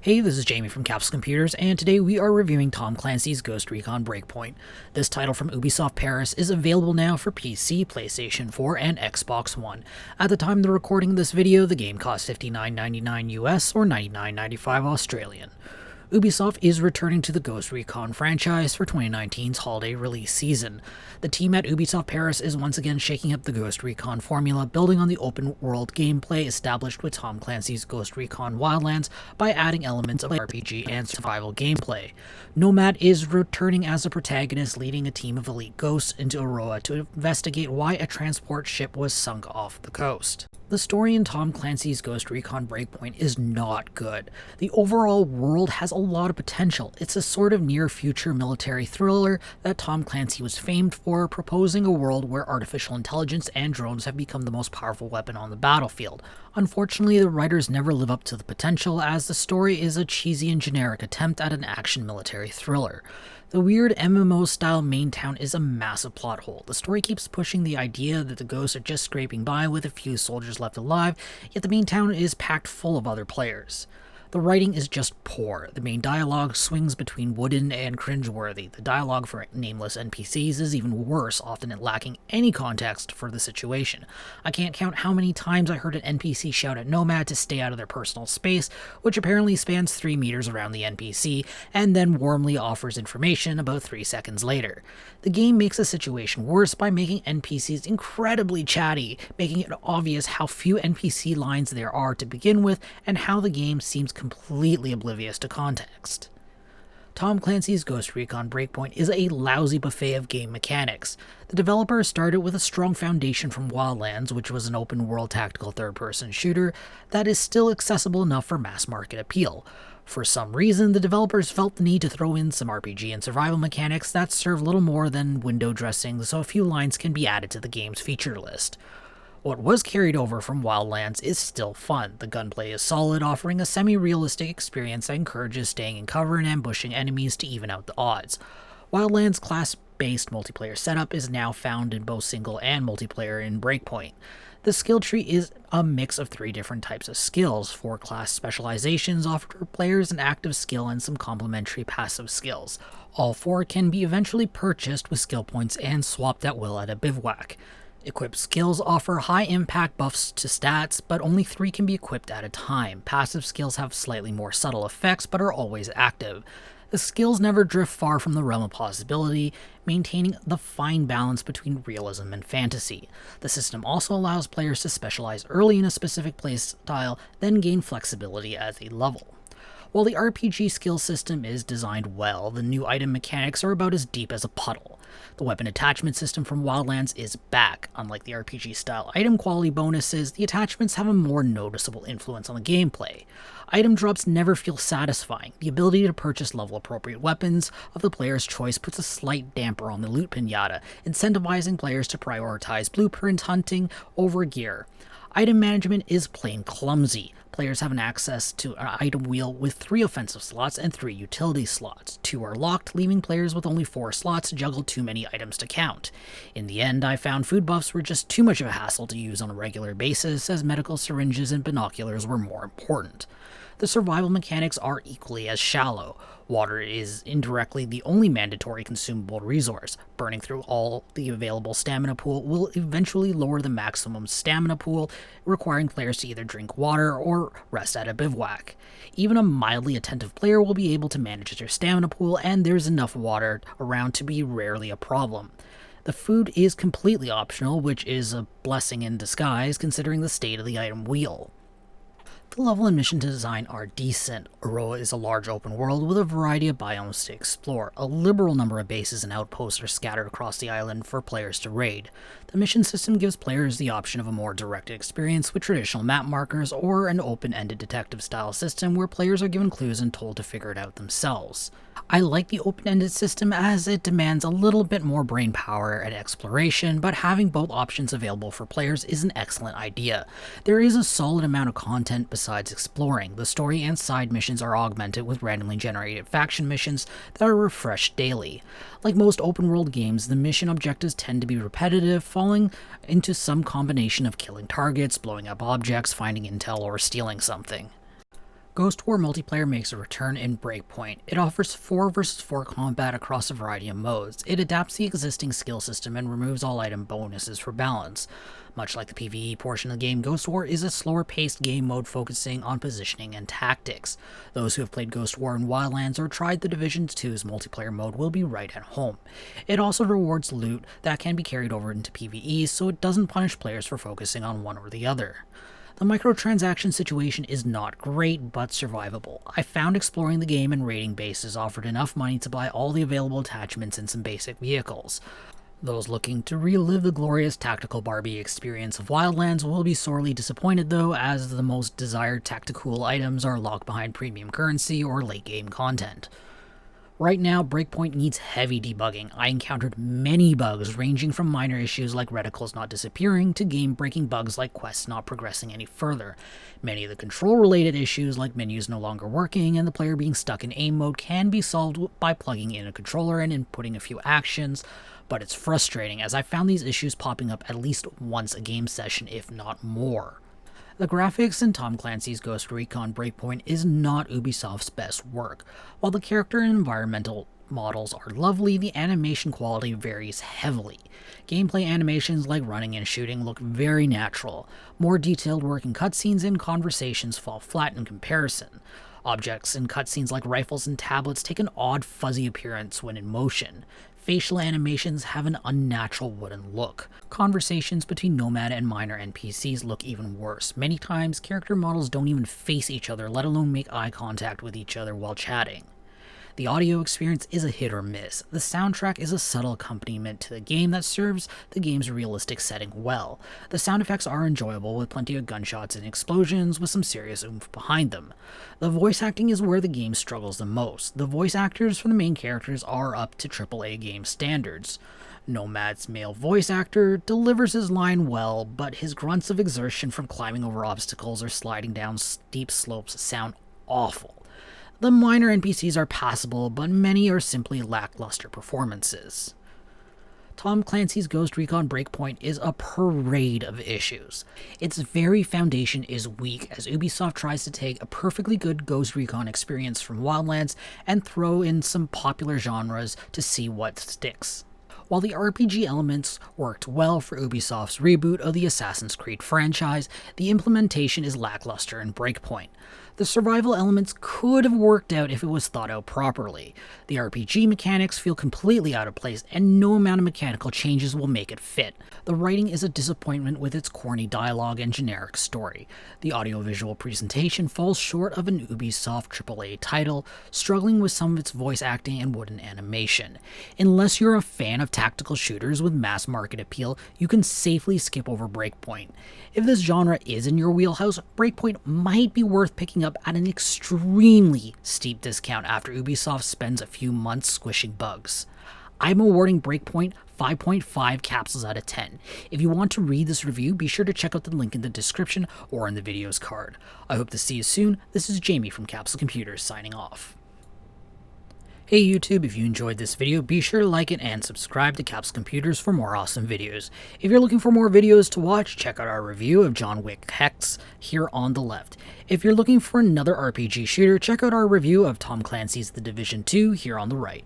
Hey, this is Jamie from Capsule Computers, and today we are reviewing Tom Clancy's Ghost Recon Breakpoint. This title from Ubisoft Paris is available now for PC, PlayStation 4, and Xbox One. At the time of the recording of this video, the game cost $59.99 US or $99.95 Australian. Ubisoft is returning to the Ghost Recon franchise for 2019's holiday release season. The team at Ubisoft Paris is once again shaking up the Ghost Recon formula, building on the open-world gameplay established with Tom Clancy's Ghost Recon Wildlands by adding elements of RPG and survival gameplay. Nomad is returning as a protagonist, leading a team of elite ghosts into Aroa to investigate why a transport ship was sunk off the coast. The story in Tom Clancy's Ghost Recon Breakpoint is not good. The overall world has a lot of potential. It's a sort of near-future military thriller that Tom Clancy was famed for, proposing a world where artificial intelligence and drones have become the most powerful weapon on the battlefield. Unfortunately, the writers never live up to the potential, as the story is a cheesy and generic attempt at an action military thriller. The weird MMO-style main town is a massive plot hole. The story keeps pushing the idea that the ghosts are just scraping by with a few soldiers left alive, yet the main town is packed full of other players. The writing is just poor. The main dialogue swings between wooden and cringeworthy. The dialogue for nameless NPCs is even worse, often lacking any context for the situation. I can't count how many times I heard an NPC shout at Nomad to stay out of their personal space, which apparently spans 3 meters around the NPC, and then warmly offers information about 3 seconds later. The game makes the situation worse by making NPCs incredibly chatty, making it obvious how few NPC lines there are to begin with, and how the game seems completely oblivious to context. Tom Clancy's Ghost Recon Breakpoint is a lousy buffet of game mechanics. The developer started with a strong foundation from Wildlands, which was an open-world tactical third-person shooter that is still accessible enough for mass-market appeal. For some reason, the developers felt the need to throw in some RPG and survival mechanics that serve little more than window dressing, so a few lines can be added to the game's feature list. What was carried over from Wildlands is still fun. The gunplay is solid, offering a semi-realistic experience that encourages staying in cover and ambushing enemies to even out the odds. Wildlands' class-based multiplayer setup is now found in both single and multiplayer in Breakpoint. The skill tree is a mix of 3 different types of skills. 4 class specializations offer players an active skill and some complementary passive skills. All 4 can be eventually purchased with skill points and swapped at will at a bivouac. Equipped skills offer high-impact buffs to stats, but only 3 can be equipped at a time. Passive skills have slightly more subtle effects, but are always active. The skills never drift far from the realm of possibility, maintaining the fine balance between realism and fantasy. The system also allows players to specialize early in a specific playstyle, then gain flexibility as they level. While the RPG skill system is designed well, the new item mechanics are about as deep as a puddle. The weapon attachment system from Wildlands is back. Unlike the RPG-style item quality bonuses, the attachments have a more noticeable influence on the gameplay. Item drops never feel satisfying. The ability to purchase level-appropriate weapons of the player's choice puts a slight damper on the loot pinata, incentivizing players to prioritize blueprint hunting over gear. Item management is plain clumsy. Players have an access to an item wheel with 3 offensive slots and 3 utility slots. 2 are locked, leaving players with only 4 slots to juggle too many items to count. In the end, I found food buffs were just too much of a hassle to use on a regular basis, as medical syringes and binoculars were more important. The survival mechanics are equally as shallow. Water is indirectly the only mandatory consumable resource. Burning through all the available stamina pool will eventually lower the maximum stamina pool, requiring players to either drink water or rest at a bivouac. Even a mildly attentive player will be able to manage their stamina pool, and there's enough water around to be rarely a problem. The food is completely optional, which is a blessing in disguise considering the state of the item wheel. The level and mission design are decent. Aroa is a large open world with a variety of biomes to explore. A liberal number of bases and outposts are scattered across the island for players to raid. The mission system gives players the option of a more directed experience with traditional map markers, or an open-ended detective-style system where players are given clues and told to figure it out themselves. I like the open-ended system as it demands a little bit more brain power and exploration, but having both options available for players is an excellent idea. There is a solid amount of content besides exploring. The story and side missions are augmented with randomly generated faction missions that are refreshed daily. Like most open-world games, the mission objectives tend to be repetitive, falling into some combination of killing targets, blowing up objects, finding intel, or stealing something. Ghost War multiplayer makes a return in Breakpoint. It offers 4 versus 4 combat across a variety of modes. It adapts the existing skill system and removes all item bonuses for balance. Much like the PvE portion of the game, Ghost War is a slower-paced game mode focusing on positioning and tactics. Those who have played Ghost War in Wildlands or tried the Division 2's multiplayer mode will be right at home. It also rewards loot that can be carried over into PvE, so it doesn't punish players for focusing on one or the other. The microtransaction situation is not great, but survivable. I found exploring the game and raiding bases offered enough money to buy all the available attachments and some basic vehicles. Those looking to relive the glorious tactical Barbie experience of Wildlands will be sorely disappointed though, as the most desired tactical items are locked behind premium currency or late-game content. Right now, Breakpoint needs heavy debugging. I encountered many bugs ranging from minor issues like reticles not disappearing to game-breaking bugs like quests not progressing any further. Many of the control-related issues like menus no longer working and the player being stuck in aim mode can be solved by plugging in a controller and inputting a few actions, but it's frustrating as I found these issues popping up at least once a game session, if not more. The graphics in Tom Clancy's Ghost Recon Breakpoint is not Ubisoft's best work. While the character and environmental models are lovely, the animation quality varies heavily. Gameplay animations like running and shooting look very natural. More detailed work in cutscenes and conversations fall flat in comparison. Objects in cutscenes like rifles and tablets take an odd fuzzy appearance when in motion. Facial animations have an unnatural wooden look. Conversations between Nomad and minor NPCs look even worse. Many times, character models don't even face each other, let alone make eye contact with each other while chatting. The audio experience is a hit or miss. The soundtrack is a subtle accompaniment to the game that serves the game's realistic setting well. The sound effects are enjoyable with plenty of gunshots and explosions with some serious oomph behind them. The voice acting is where the game struggles the most. The voice actors for the main characters are up to AAA game standards. Nomad's male voice actor delivers his line well, but his grunts of exertion from climbing over obstacles or sliding down steep slopes sound awful. The minor NPCs are passable, but many are simply lackluster performances. Tom Clancy's Ghost Recon Breakpoint is a parade of issues. Its very foundation is weak as Ubisoft tries to take a perfectly good Ghost Recon experience from Wildlands and throw in some popular genres to see what sticks. While the RPG elements worked well for Ubisoft's reboot of the Assassin's Creed franchise, the implementation is lackluster in Breakpoint. The survival elements could have worked out if it was thought out properly. The RPG mechanics feel completely out of place, and no amount of mechanical changes will make it fit. The writing is a disappointment with its corny dialogue and generic story. The audiovisual presentation falls short of an Ubisoft AAA title, struggling with some of its voice acting and wooden animation. Unless you're a fan of tactical shooters with mass market appeal, you can safely skip over Breakpoint. If this genre is in your wheelhouse, Breakpoint might be worth picking up at an extremely steep discount after Ubisoft spends a few months squishing bugs. I'm awarding Breakpoint 5.5 capsules out of 10. If you want to read this review, be sure to check out the link in the description or in the video's card. I hope to see you soon. This is Jamie from Capsule Computers signing off. Hey YouTube, if you enjoyed this video, be sure to like it and subscribe to Capsule Computers for more awesome videos. If you're looking for more videos to watch, check out our review of John Wick Hex here on the left. If you're looking for another RPG shooter, check out our review of Tom Clancy's The Division 2 here on the right.